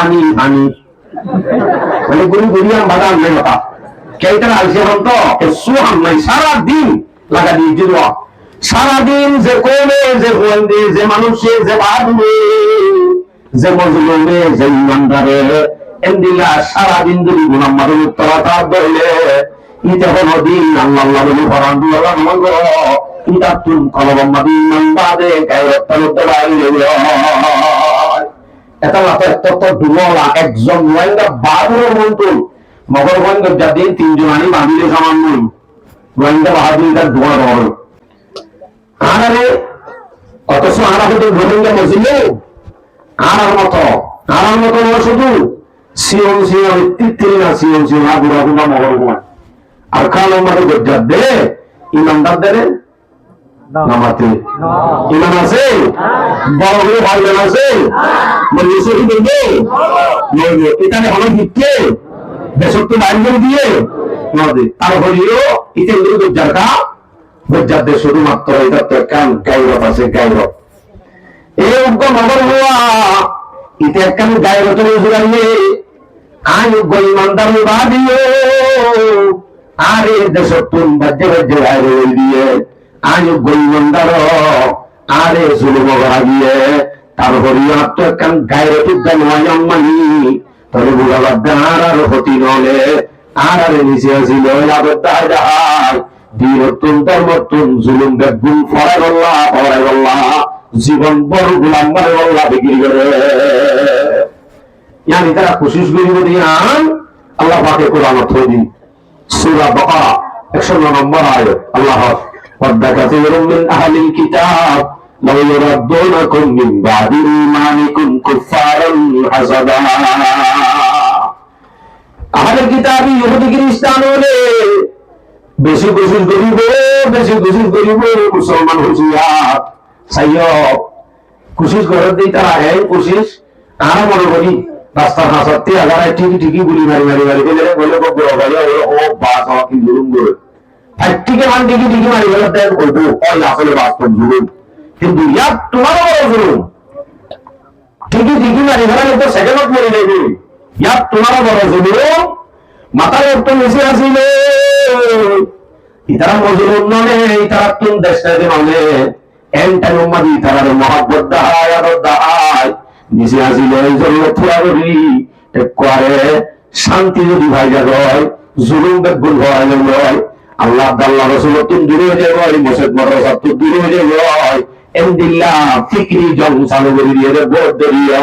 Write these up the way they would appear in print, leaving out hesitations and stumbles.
পানি পানি মানে গুড়ি গুড়িয়ান বাধা আনলে কথা কেইটা আলসি হন তো সুহান নাই সারাদিন লাগা দিয়ে দিল সারাদিন যে কোনে যে বন্দে যে মানুষে যে বাদুরে যে মজলুমে যে ইমানদারে এন্দিলা সারাদিন যদি মুহাম্মাদের উত্তরতা ধরলে ইতে হলো দিন আল্লাহ বলে ফরান দুয়ার মঙ্গ ইতা তুম কলবম্মাদি ইমান বাদে গায়রত্তার উত্তরাইলে এটা লাতে তত দুলা একজন গোয়েন্দা বাদুরের মন্ত্র মগর গোয়েন্দা যাদের তিনজন আনি বাঁধিলে সমান নই গোয়েন্দা বাহাদুরিটার দোয়া বড় আরে অথচ আরা হতে গোয়েন্দা বসিল আর মতো শুধু সিওন সিওন তিত্তিরি না সিওন সিওন আর বুড়া বুড়া মগর গোয়া আর কালো মাঠে গজ্জার দে ইমানদার দেবে নামাতে ইমান আছে বড় বড় ভাইজান আছে মানে শহীদ হইবে নইবে এখানে হলো দিচ্ছে দেশত্ব বাইর করে দিয়ে নদী তার হলিও ইতে গজ্জারটা গজ্জারদের শুধুমাত্র এটা তো কান গায়রত আছে গায়রত এই উগ্র নগর হওয়া ইতে একখান গায়রত জুড়াইলে আয় উগ্র ইমানদার বাদিও আরে দেশত্বন বাজ্যে বাজ্যে বাইরে দিয়ে আয় উগ্র ইমানদার আরে জুলুম ভাগিয়ে তার হরিয়া তো একখান গায়রত উদ্যান হয় আম্মানি তবে বুড়া বাদ্যা আর হতি নলে আর নিচে আসিল আবদ্ধা যায় বীরত্তন ধর্মত্তন জুলুম বেগুন ফরাই বল্লা জীবন বড় গুলাম মানে বল্লা বিক্রি করে ইয়ানি তারা কোশিশ করিব দিয়ান আল্লাহ পাকে কোরআন থদি সূরা বাকারা 109 নম্বর আয়াত আল্লাহ ওয়াদা কাসীরুম মিন আহলিল কিতাব লাউ ইউরাদ্দুনাকুম মিন বাদি ঈমানিকুম কুফারান হাসাদা আহলিল কিতাবি ইহুদি খ্রিস্টান হলে বেশি কোশিশ করিব মুসলমান হুঁশিয়ার সাইয় কোশিশ করে দিই তারা হ্যাঁ কোশিশ আর মনে করি রাস্তার হাসাতে আগারে ঠিকই গুলি মারি বলে ও বাস কি জুলুম করে ঠিকই মান ঠিকই মারি বলে দেন বলবো ওই আসলে বাস্তব জুলুম কিন্তু ইয়ার তোমারও বড় জুলুম ঠিকই মারি ফেলা তো সেকেন্ডত মরে যাবে ইয়ার তোমারও বড় জুলুম মাথার একটু নিচে আসিল ইতারা মজলুম নলে ইতারা তুম দেশটাকে মানে এনটাই উম্মাদি ইতারার মহাব্বত দাহায় নিচে আসিল এই জন্য থোড়া করি একবারে শান্তি যদি ভাইজা হয় জুলুম বেগুন হয় আল্লাহ আল্লাহ রসুল তুম দূরে হয়ে যায় মসজিদ মাদ্রাসা তুম দূরে হয়ে যায় এমদিল্লাহ ফিকরি জং চালু করে দিয়ে ভোট দরিয়া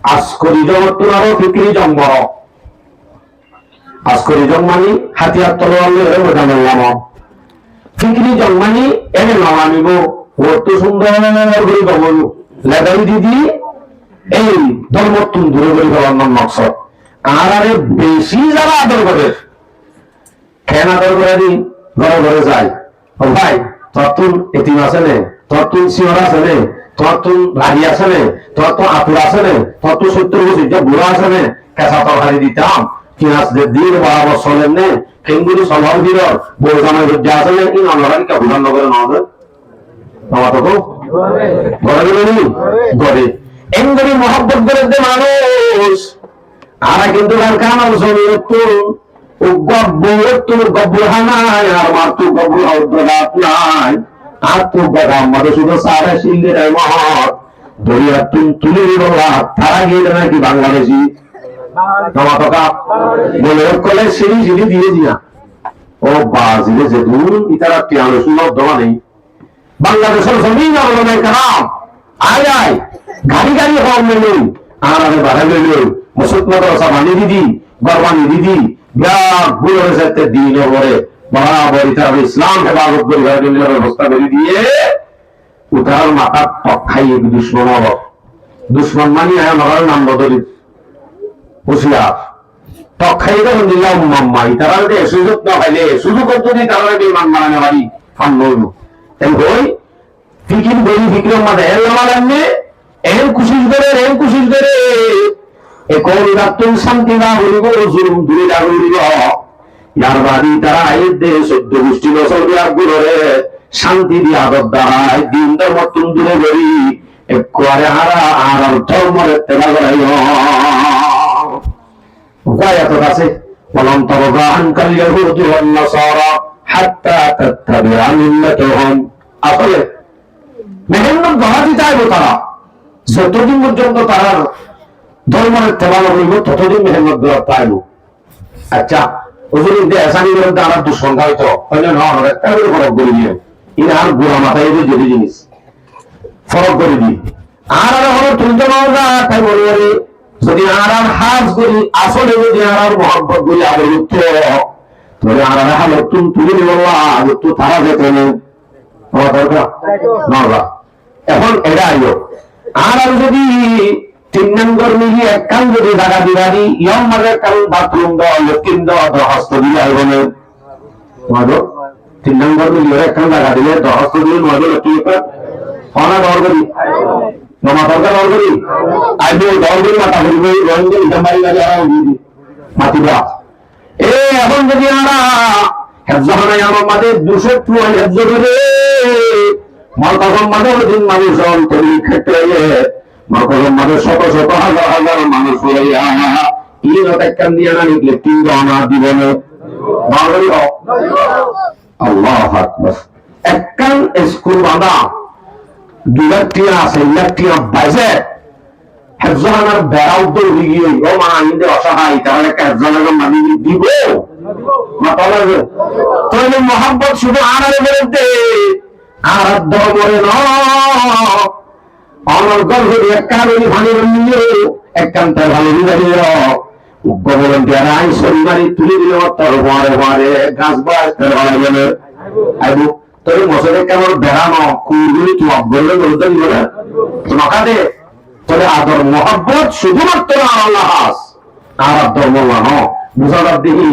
আসকরি জগৎ তোমারও ফিকরি জং বড় আসকরি জন্মানি হাতিয়ার তলোয়ার ফিকরি জন্মানি এনে নামানিব অত সুন্দর করে বলব লেদাই দিদি এই ধর্মত্তুন দূরে করে দেওয়ার নাম মকসদ আর আরে বেশি যারা আদর করে কেন আদর করে দি ঘরে ঘরে যায় ও ভাই তোর তুন এতিম আছে নে তোর তুন শিওর আছে নে তোর তুন ভারী আছে নে তোর তো আতুর আছে নে তোর তো 70 বছর যে বুড়া আছে নে কেঁচা তরকারি দিতাম কিনাসদের দিন বরাবর চলেন নে কেঙ্গুরি স্বভাব দিল বউ জামাই লজ্জা আছে নে ইন আমরা কি অভিযান নগরে নজর বাবা তো ঘরে গেলেনি ঘরে এঙ্গুরি মহব্বত করে দে মানুষ আর কিন্তু কারখান গব্বর হানায় আর মার তো গব্বর অদ্রাত নাই আর তো গড়া আমাদের শুধু সারা সিংহের মহৎ দরিয়া তুম তুলে বলা তারা গিয়ে নাকি বাংলাদেশি বলে কলে সিঁড়ি দিয়ে দিয়া ও বাজিলে যে দূর ইতারা টিয়ানো সুন্দর দেওয়া নেই বাংলাদেশের জমিন আন্দোলনের কারণ আয় গাড়ি হওয়ার নেই আর আমি বাধা গেল মুসুদ মাদ্রাসা বানিয়ে দিদি গরবানি দিদি গুলো দিন ওপরে বরাবর ইতারা ইসলাম হেফাজত করে ব্যবস্থা করে দিয়ে উঠার মাথা টক খাইয়ে দুশ্মন মানি আমার নাম বদলি হুশিয়ার টক খাইয়ে তখন দিলাম মাম্মা তারা সুযোগ না পাইলে সুযোগ যদি তারা ইমান বানানো পারি ফান নইব তাই হই ফিকির বলি ফিকির মাঝে এর কুশিস করে এখন রাতুন শান্তি না হইব জুলুম দূরে না হইব ইয়ার বাড়ি তারা আয়ের দেশ 14 গোষ্ঠী বছর বিয়ার গুলোরে শান্তি দিয়ে আদর দাঁড়ায় দিন ধর্ম তুম দূরে করি একবারে আর ধর্মের তেলা করাইও উপায় এত আছে বলম তরবা আনকাল ইয়াহুদ ওয়ান নাসারা হাত্তা তাত্তাবিআ মিল্লাতাহুম আসলে মেহনত বাড়াতে চাইবো তারা যতদিন পর্যন্ত তারা ধর্মের তেলা করব ততদিন মেহনত করা পাইব আচ্ছা হুজুর ইন্দে আসানি বিরুদ্ধে আমার দুঃসংখ্যা হইতো হইলে না একটা করে ফরক করে দিয়ে ইনি আর গোড়া মাথায় যে জিনিস ফরক করে দিই আর হলো তুলতে পাওয়া তাই বলি যদি আর হাজ করি আসলে যদি আর মহব্বত করি আগে উঠতে তাহলে আর হাল তুমি তুলে দিল তো তারা যেতে নেই এখন এটা আইল আর যদি 3 নম্বর মিলিয়ে এক কান যদি জায়গা দিবারি ইয়ম মাঝে কারণ বাথরুম দেওয়া লক্ষ্মীন দেওয়া দরখাস্ত দিলে আইব না 3 নম্বর মিলিয়ে এক কান জায়গা দিলে দরখাস্ত দিলে নয় লক্ষ্মী অনা দর করি নমা দরকার দর করি আইব দর করি মাথা করিব রঙে ইটামারি গাড়ি আর মাতিবা এখন যদি আমরা হেফজাহানাই আমার মাঝে 200 টুয়াল হেফজ করে মালকাগম মাঝে দিন মানুষ তৈরি ক্ষেত্রে মালকাগম মাঝে শত শত হাজার হাজার মানুষ হইয়া একটা দিয়ে না নিকলে 3 গহনা দিবনে আল্লাহ আকবার একখান স্কুল বাঁধা 2 লাখ টাকা আছে 1 লাখ টাকা বাইছে হেফজাহানার বেড়া উদ্যোগ গিয়ে ও মা ইন্দে অসহায় তাহলে একটা হেফজাহানার মানি দিব তাহলে মোহাম্মদ শুধু আনার বিরুদ্ধে আর ধর্মরে নগর যদি একখানি ভালো নিয়ে একখানটা ভালো দিয়ে ভলেন্টিয়ার আইন শরীরারি তুলে দিলে তোর ঘরে ঘরে গাছ বাস ভালো গেলে আইব তোর মশলে কেমন বেড়ানো কুড়গুলি তুই অবগলে বলতে দিব না নকা দে তোরে আদর মোহাম্মদ শুধুমাত্র আল্লাহ আর ধর্ম ন বুঝাবার দেখি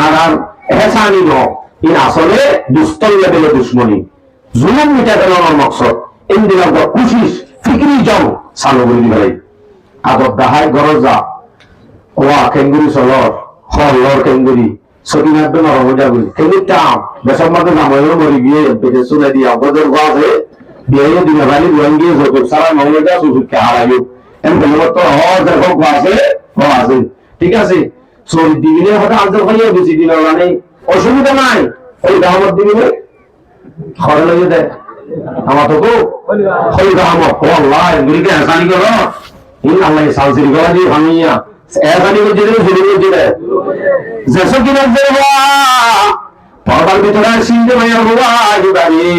আর এহসানি ন ইন আসলে দুস্তর লেভেলে দুশ্মনী জুলুম মিটা দেওয়ার মকসদ ইন্দিরা কুশিস ফিক্রি যাও চালু করে দিবে আদর দাহাই গরজা ওয়া কেঙ্গুরি চলর হলর কেঙ্গুরি সকিনার তো নরম হয়ে যাবে কেঙ্গুর টাম বেসব মাঝে জামাইও মরে গিয়ে বেঁচে চলে দিয়ে অবদের গাছে বিয়ে দিনে ভাই রোয়ান গিয়ে যত সারা মহিলা সুযোগকে হারাইব এমন তো দেখো আছে আছে ঠিক আছে চল্লিশ দিনে হঠাৎ আনসার ভাইয়া বেশি দিন মানে অসুবিধা নাই ওই দামত দিবি খরে লেগে দেয় আমার তো ওই দামত আল্লাহ এগুলিকে এসানি করো আল্লাহ সালসির গলা দিয়ে ভাঙিয়া এসানি করছে শুরু করছে যেসব কিনা দেবা পর্দার ভিতরে সিন্ধে ভাইয়া বাবা বাড়ি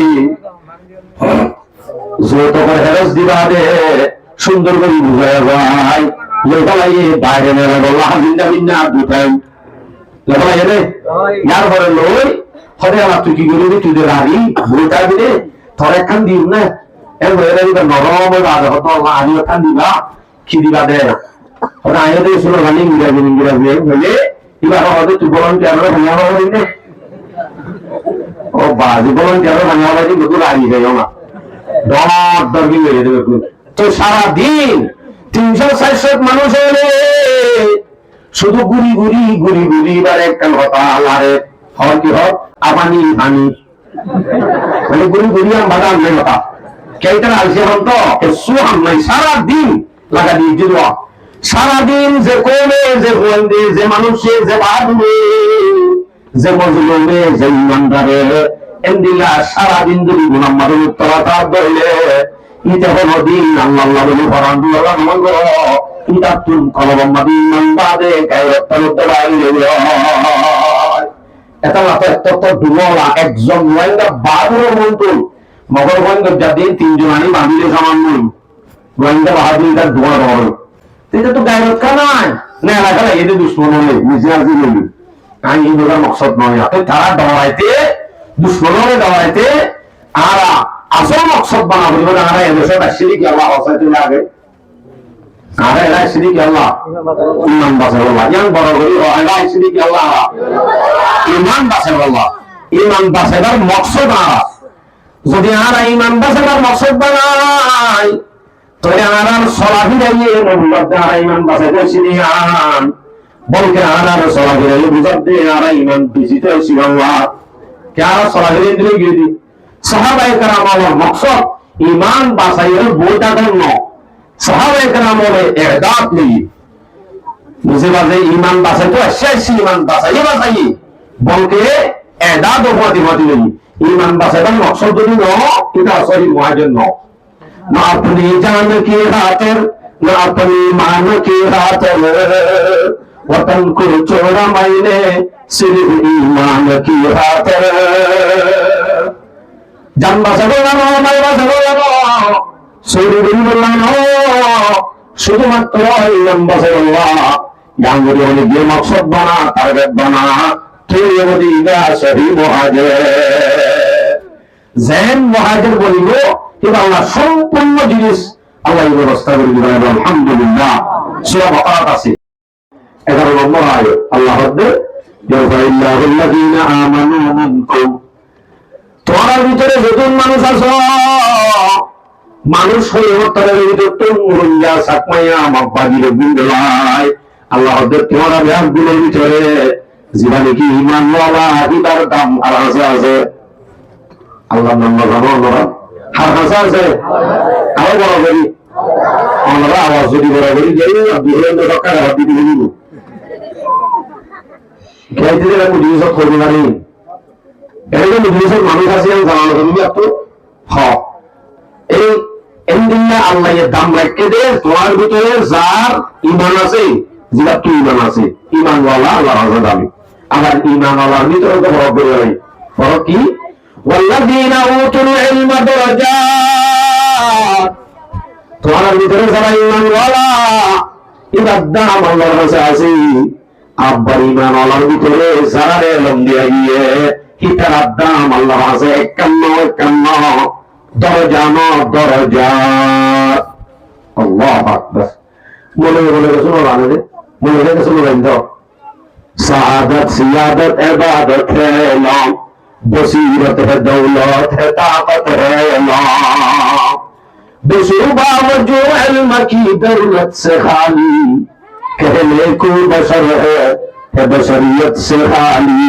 যত করে হেরস দিবা দে সুন্দর করে বুঝায় ভাই লেখালাই বাইরে নেবে বললা ভিন্না ভিন্না দুটাই লেখালাই রে ইয়ার পরে লই হরে আমার তুই কি করবি তুই রাড়ি বইটা দিলে তোর একখান দিন না এর নরম বাজে হতো আমি একখান দিবা কি দিবা দে ওরা আয় দিয়ে শুনে গালি ইংরাজি বলে এবার হয়তো তুই বলন কেন ভাঙা হবি না ও বাজি বলন কেন ভাঙা হবি কিন্তু রাড়ি যাইও না দর দরকি হয়ে দেবে তো সারাদিন 360 মানুষ হলে শুধু গুড়ি গুড়ি গুড়ি গুড়ি এবার একটা কথা আল্লাহরে হওয়ার কি হোক আবানি হানি মানে গুড়ি গুড়ি আমরা আনলে কথা কেইটা আলসে হন তো সুহাম নাই সারাদিন লাগা দিয়ে দিল সারাদিন যে কোনে যে বন্দে যে মানুষে যে বাদুরে যে মজলুমে যে ইমানদারে এন্দিলা সারাদিন যদি মুহাম্মাদের উত্তরতা ধরলে ইতে হলো দিন আল্লাহ বলে ফরান দুয়ার মঙ্গ ইতা তুম কলবম্মাদি ইমানবাদে গায়রত্তর উত্তরাইলে এটা লাতে তত দুলা একজন গোয়েন্দা বাদুর মন্ত্র মগর গোয়েন্দা যাদের 3 জন আনি বাঁধিলে সামান নই গোয়েন্দা বাহাদুরিটা দুয়ার হল এটা তো গায়রত নাই না এলাকা এদের দুশ্মন হলে নিজে আজি বলি আমি এই বোঝার মকসদ নয় আপনি তারা ডরাইতে দুশ্মন হলে ডরাইতে আর আসল মকসদ বানাবো বলে আর এদেশে আসলে কি আল্লাহ হসাইতে লাগে আর এরা আসলে কি আল্লাহ ইমান বাসে আল্লাহ ইয়ান বড় করি এরা আসলে কি আল্লাহ ইমান বাসে আল্লাহ ইমান বাসেবার মকসদ আর যদি আর ইমান বাসেবার মকসদ বানাই তাহলে আর সলাহি দিয়ে নবুয়ত আর ইমান বাসেতে সিনিয়ান বলকে আর সলাহি দিয়ে বুঝাতে দে আর ইমান বিজিতে আল্লাহ কে আর সলাহি দিয়ে গিয়ে দি সাহাবায়ে কেরামের মকসদ ইমান বাঁচাইয়ের বইটা ধন্য সাহাবায়ে কেরাম বলে এহদাত নেই বুঝে বাজে ইমান বাঁচাই তো শেষ ইমান বাঁচাই বলকে এহদাত উপাধি নেই ইমান বাঁচাইবার মকসদ যদি ন এটা সহি মুহাজির ন না আপনি জান কি খাতির না আপনি মান কি খাতির वतन को छोड़ा मैंने सिर्फ ईमान की खातिर जान বাঁচাবো না মাল বাঁচাবো না শরীর বললাম শুধুমাত্র ইমান বাঁচাবো না জানগুলি হলে যে মকসদ বানা টার্গেট বানা তুই মদিনা সহি মুহাজির জেন মুহাজির বলিব কিন্তু আল্লাহ সম্পূর্ণ জিনিস আল্লাহ ব্যবস্থা করে দিবেন আলহামদুলিল্লাহ সূরা বাকারা আছে 11 নম্বর আয়াত আল্লাহ বলে ইয়ারফাইল্লাহুল্লাযীনা আমানু মিনকুম তোমার ভিতরে যতজন মানুষ আছো মানুষ হয়ে তাদের ভিতরে তুমুরিয়া সাকমাইয়া মাবাদির বিন্দলাই আল্লাহ বলে তোমার বিয়াগুলোর ভিতরে জীবনে কি ঈমানওয়ালা দিদার দাম আর আছে আল্লাহর নাম জানো না আর আছে আরো বড় করি আমরা আওয়াজ যদি বড় করি যাই বিহেন্দ্র সরকার হাত দিতে দিব খেলতে দিলে আমি জিনিস করবো না এরকম জিনিসের মানুষ আছে জানানো তুমি একটু এই এন্ডিংটা আল্লাহ দাম রাখতে দে তোমার ভিতরে যার ইমান আছে যেটা তুই ইমান আছে ইমানওয়ালা আল্লাহ হাজার দামি আবার ইমানওয়ালার ভিতরে তো বড় করে নাই বড় কি ওয়াল্লাযীনা উতুল ইলমা দারাজাত তোমার ভিতরে যারা ইমানওয়ালা এটার দাম আল্লাহর কাছে আছে আব্বার ইমানওয়ালার ভিতরে যারা এলম দিয়ে গিয়ে হিতার দাম আল্লাহর কাছে 51 দরজা আল্লাহু আকবার বলে শুনো জানেন মনে রেখে শুনো জানো সাআদাত সিয়াদত ইবাদত है नाम बसीरत है दौलत है ताकत है नाम बेशुबा वजो इल्म की दौलत से खाली कहने को बशर है बशरियत से खाली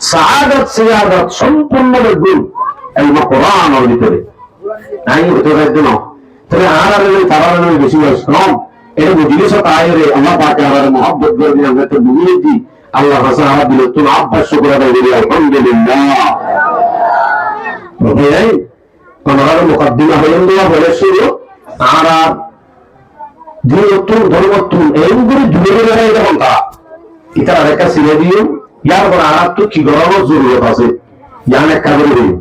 सादत सियादत संपूर्ण गुण इल्म कुरान और ভিতরে নাই হতে পারে না তবে আরারে তারারে বেশি শ্রম এর বুঝিস তাইরে আল্লাহ পাকে আমার mohabbat করে দিয়ে আমরা তো বুঝিয়েছি আল্লাহ রাসূল দিল তো আব্বাস শুকর আদায় করি আলহামদুলিল্লাহ ওকে কোনবার মুকদ্দিমা হইল দেওয়া বলে শুরু আর দিনতুন ধর্মতুন এইগুলি ধরে ধরে এরকম তা এটা আরেকটা সিলে দিও ইয়ার পর আর তো কি গরম জরুরত আছে জানে কাজে দিও